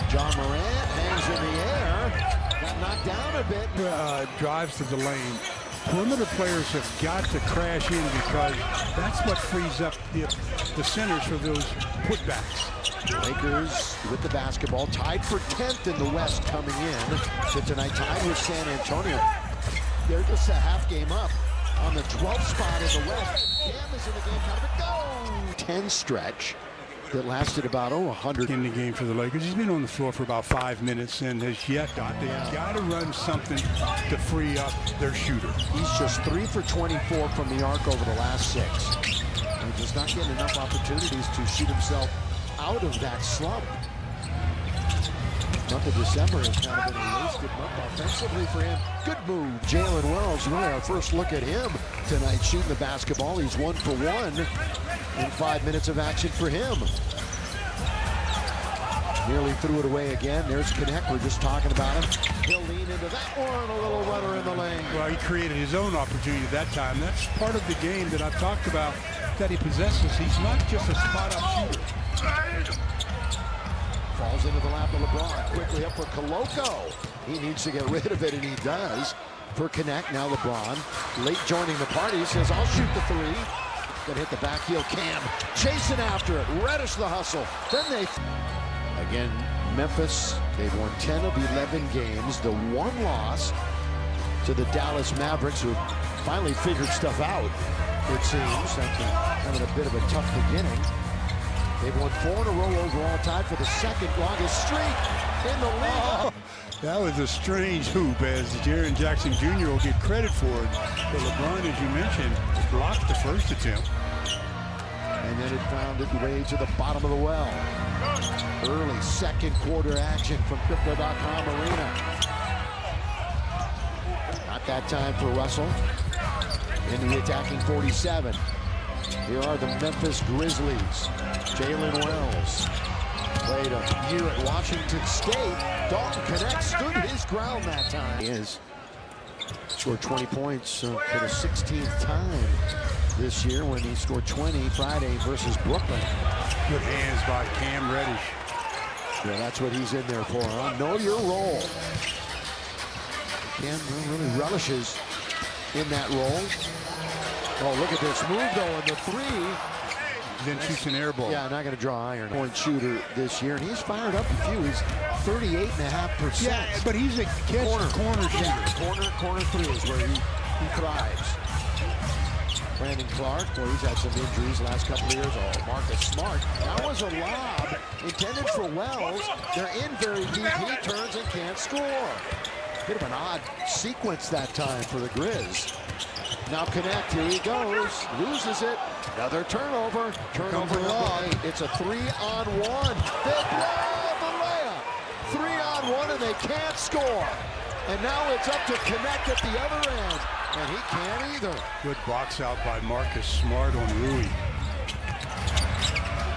John Morant hangs in the air. Got knocked down a bit. Drives to the lane. Perimeter players have got to crash in because that's what frees up the centers for those putbacks. Lakers with the basketball, tied for 10th in the West coming in to tonight, tied with San Antonio. They're just a half game up on the 12th spot in the West. Cam is in the game, kind of a go. 10 stretch that lasted about 100 in the game for the Lakers. He's been on the floor for about 5 minutes and has yet they've got to run something to free up their shooter. He's just 3 for 24 from the arc over the last 6. And just not getting enough opportunities to shoot himself out of that slump. Month of December has kind of been a wasted month offensively for him. Good move. Jalen Wells, really our first look at him tonight shooting the basketball. He's 1 for 1 in 5 minutes of action for him. Nearly threw it away again. There's Connect. We're just talking about him. He'll lean into that one. A little runner in the lane. Well, he created his own opportunity that time. That's part of the game that I've talked about that he possesses. He's not just a spot-up shooter. Falls into the lap of LeBron. Quickly up for Koloko. He needs to get rid of it, and he does. For Connect, now LeBron. Late joining the party. Says, I'll shoot the 3. Gonna hit the back heel. Cam chasing after it. Reddish the hustle. Then they... Again, Memphis, they've won 10 of 11 games. The one loss to the Dallas Mavericks, who finally figured stuff out, it seems. After having a bit of a tough beginning. They've won 4 in a row overall, tied for the second longest streak in the league. Oh, that was a strange hoop, as Jaren Jackson Jr. will get credit for it. But LeBron, as you mentioned, blocked the first attempt. And then it found its way to the bottom of the well. Early second quarter action from Crypto.com Arena. Not that time for Russell. In the attacking 47. Here are the Memphis Grizzlies. Jalen Wells played a year at Washington State. Dalton Connect stood his ground that time. He has scored 20 points for the 16th time this year when he scored 20 Friday versus Brooklyn. Good hands by Cam Reddish. Yeah, that's what he's in there for, huh? Know your role. Cam really relishes in that role. Oh, look at this move, though, on the 3. Then shoots an air ball. Yeah, not going to draw iron. Point shooter this year, and he's fired up a few. He's 38.5%. Yeah, but he's a corner shooter. Yeah, corner 3 is where he thrives. Brandon Clark, boy, he's had some injuries the last couple of years. Oh, Marcus Smart. That was a lob intended for Wells. They're in very deep. He turns and can't score. Bit of an odd sequence that time for the Grizz. Now Connect, here he goes, loses it. Another turnover. Turnover number 8. It's a 3-on-1. They blow the layup. 3-on-1, and they can't score. And now it's up to Connect at the other end. And he can't either. Good box out by Marcus Smart on Rui.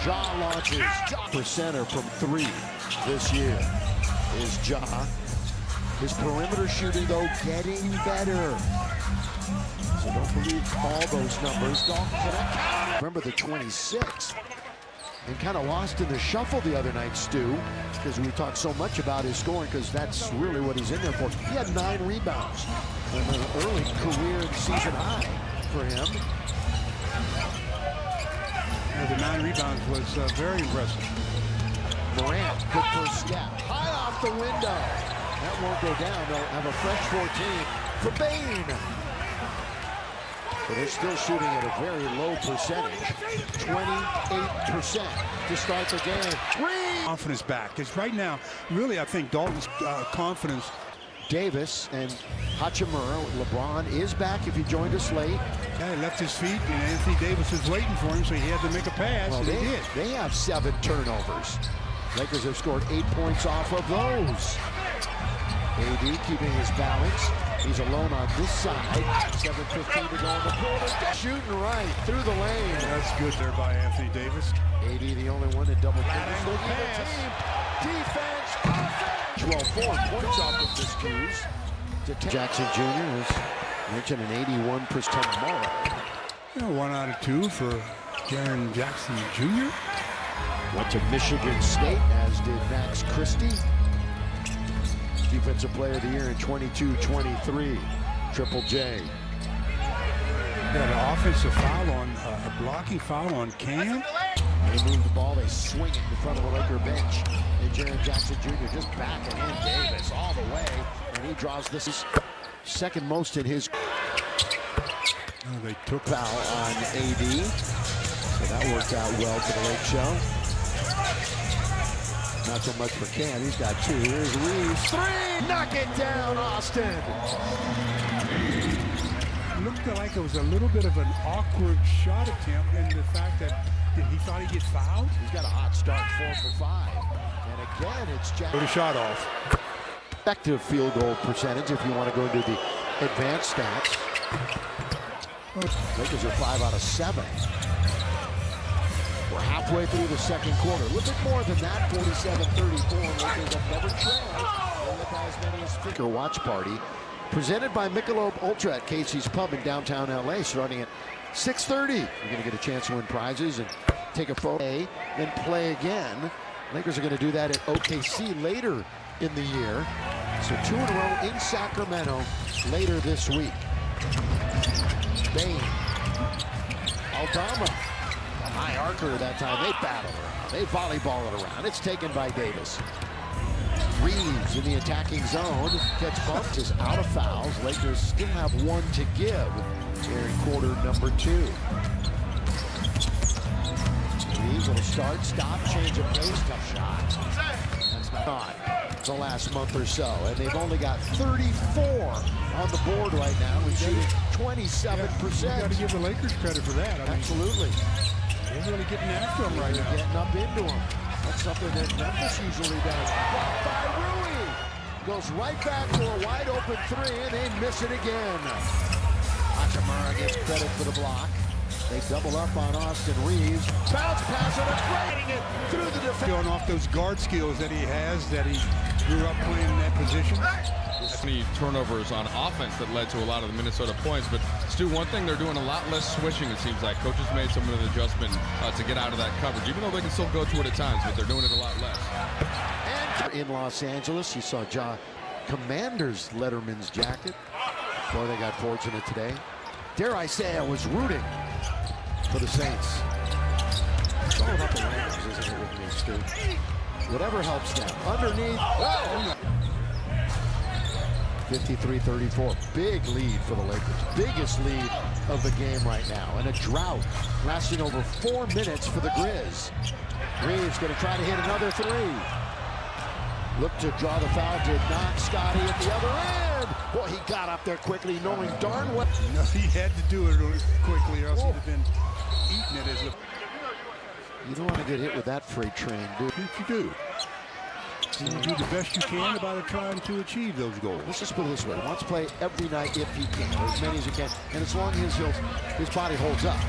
Ja launches. Percenter from 3 this year is Ja. His perimeter shooting, though, getting better. So don't believe all those numbers. Dalton Connect. Remember the 26th. And kind of lost in the shuffle the other night, Stu, because we talked so much about his scoring, because that's really what he's in there for. He had 9 rebounds. And an early career season high for him. Yeah, the 9 rebounds was very impressive. Morant, good first step. High off the window. That won't go down. They'll have a fresh 14 for Bain. But they're still shooting at a very low percentage. 28% to start the game. Confidence back. Because right now, really, I think Dalton's confidence. Davis and Hachimura. LeBron is back if he joined us late. Yeah, he left his feet, and Anthony Davis was waiting for him, so he had to make a pass, and he did. They have 7 turnovers. Lakers have scored 8 points off of those. AD keeping his balance. He's alone on this side. 7:15 to go on the quarter. Shooting right through the lane. That's good there by Anthony Davis. AD the only one in double figures. Look at the team. Defense, offense. 12 points off of this cruise. Jackson Jr. is mentioned an 81% tomorrow. Yeah, 1 out of 2 for Jaren Jackson Jr. Went to Michigan State, as did Max Christie. Defensive Player of the Year in 22-23. Triple J. Got an offensive foul on, a blocking foul on Cam. They move the ball, they swing it in front of the Laker bench. And Jaren Jackson Jr. just backing in Davis all the way. And he draws this second most in his They took foul on AD. So that worked out well for the Lake Show. Not so much for Cam, he's got two. Here's Reeves, three! Knock it down, Austin! Looked like it was a little bit of an awkward shot attempt in the fact that he thought he'd get fouled. He's got a hot start, 4 for 5. And again, it's Jack. Put a shot off. Effective field goal percentage if you want to go into the advanced stats. Lakers are 5 out of 7. We're halfway through the second quarter. A little bit more than that, 47-34. Lakers have never trailed. Watch party presented by Michelob Ultra at Casey's Pub in downtown LA, starting at 6:30. You're going to get a chance to win prizes and take a photo, then play again. Lakers are going to do that at OKC later in the year. So 2 in a row in Sacramento later this week. Bain, Aldama, a high archer that time. They battle around. They volleyball it around. It's taken by Davis. Reeves in the attacking zone gets bumped, is out of fouls. Lakers still have 1 to give here in quarter number 2. Reeves will start, stop, change of pace, tough shot. That's not the last month or so, and they've only got 34 on the board right now, which is 27%. You got to give the Lakers credit for that. Absolutely. They're really getting after them right now. Getting up into them. That's something that Memphis usually does. Blocked by Rui. Goes right back to a wide open 3, and they miss it again. Hachimura gets credit for the block. They double up on Austin Reeves. Bounce pass and a it through the defense. Showing off those guard skills that he has, that he grew up playing in that position. Many turnovers on offense that led to a lot of the Minnesota points. But Stu, one thing, they're doing a lot less switching, it seems like. Coaches made some of an adjustment to get out of that coverage, even though they can still go to it at times, but they're doing it a lot less. And in Los Angeles, you saw Commander's Letterman's jacket. Boy, they got fortunate today. Dare I say I was rooting for the Saints. It's all about the Rams, isn't it, with me, Stu? Whatever helps them. Underneath. Oh! 53-34. Big lead for the Lakers. Biggest lead of the game right now. And a drought lasting over 4 minutes for the Grizz. Reeves going to try to hit another 3. Look to draw the foul, did not. Scotty at the other end. Boy, he got up there quickly, knowing darn well. No, he had to do it quickly, or else he'd have been eating it as a... You don't want to get hit with that freight train, do you? You do. You do the best you can about trying to achieve those goals. Let's just put it this way. He wants to play every night if he can, or as many as he can. And as long as his body holds up.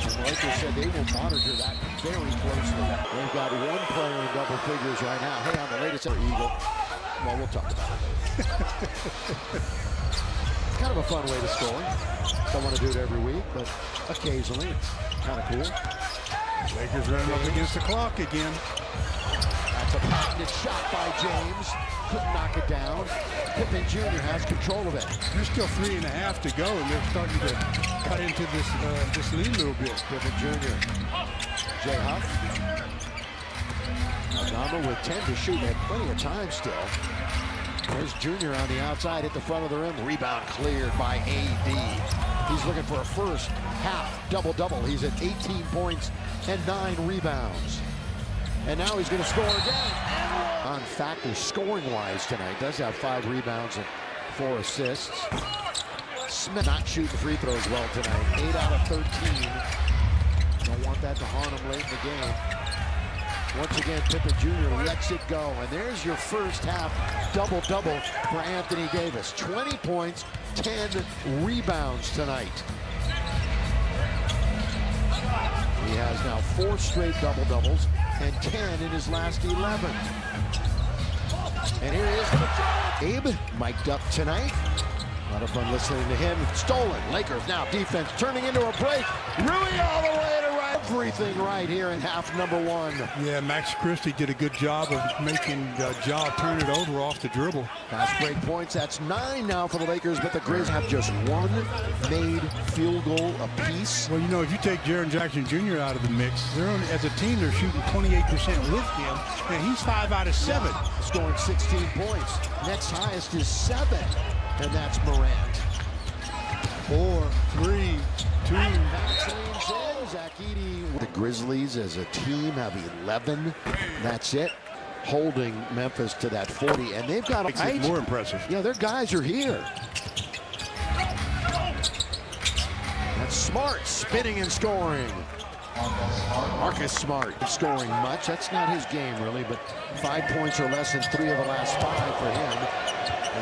And the Lakers said they will monitor that very closely. They've got 1 player in double figures right now. Hey, on the latest Eagle. Well, we'll talk about it later. Kind of a fun way to score. Don't want to do it every week, but occasionally it's kind of cool. Lakers running up against the clock again. That's a patented shot by James. Couldn't knock it down. Pippen Jr. has control of it. There's still 3.5 to go, and they're starting to cut into this lead a little bit. Pippen Jr. Jay Huff. Aldama with 10 to shoot. They had plenty of time still. There's Jr. on the outside at the front of the rim. Rebound cleared by AD. He's looking for a first half double-double. He's at 18 points and 9 rebounds. And now he's going to score again. On factor scoring-wise tonight. Does have 5 rebounds and 4 assists. Smith not shooting free throws well tonight. 8 out of 13. Don't want that to haunt him late in the game. Once again, Pippen Jr. lets it go. And there's your first half double-double for Anthony Davis. 20 points, 10 rebounds tonight. He has now 4 straight double-doubles and 10 in his last 11. And here he is. Abe mic'd up tonight. A lot of fun listening to him. Stolen. Lakers now defense turning into a break. Rui all the way to right. everything right here in half number one. Yeah, Max Christie did a good job of making Ja turn it over off the dribble. Fast break points. That's 9 now for the Lakers, but the Grizz have just one made field goal apiece. Well, you know, if you take Jaren Jackson Jr. out of the mix, as a team, they're shooting 28% with him, and he's 5 out of 7. Yeah, scoring 16 points. Next highest is 7, and that's Morant. 4, 3, 2. Max leans in. Zach Edey. The Grizzlies as a team have 11. That's it. Holding Memphis to that 40, and they've got Makes it more impressive. Yeah, their guys are here. That's Smart spinning and scoring. Marcus Smart scoring much. That's not his game really, but 5 points or less in 3 of the last 5 for him.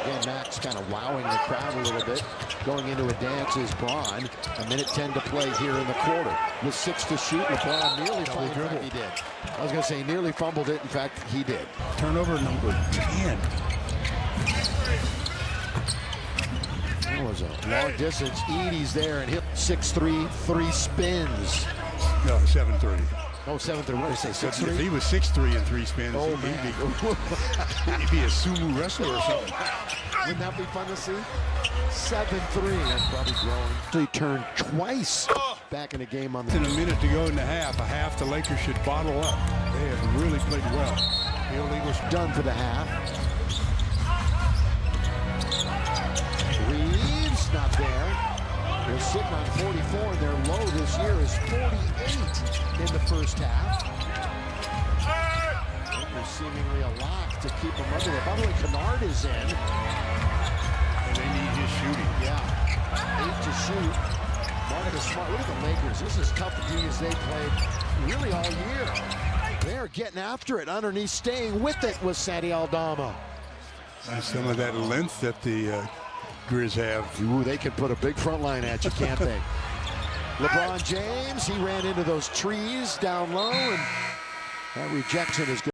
Again, Max kind of wowing the crowd a little bit. Going into a dance is Braun. 1:10 to play here in the quarter. With 6 to shoot, LeBron nearly fumbled. In fact, he did. I was going to say nearly fumbled it. In fact, he did. Turnover number 10. That was a long distance. Edey's there and hit 6'3", 3 spins. No, 7-3. Oh, 7'3". What did I say? 6'3"? If he was 6'3" and 3 spins, Oh, he'd be a sumo wrestler or something. Wouldn't that be fun to see? 7'3", and probably growing. So he turned twice back in the game on the. In a minute to go in the half. A half the Lakers should bottle up. They have really played well. The Eagles done for the half. Reeves not there. They're sitting on 44, and their low this year is 48 in the first half. There's seemingly a lock to keep them under there. By the way, Kennard is in. and they need his shooting. Yeah, 8 to shoot. Marcus Smart. Look at the Lakers. This is tough to do as they played really all year. They're getting after it underneath, staying with it with Santi Aldama. And some of that length that the Grizz have. Ooh, they can put a big front line at you, can't they? LeBron James, he ran into those trees down low, and that rejection is good.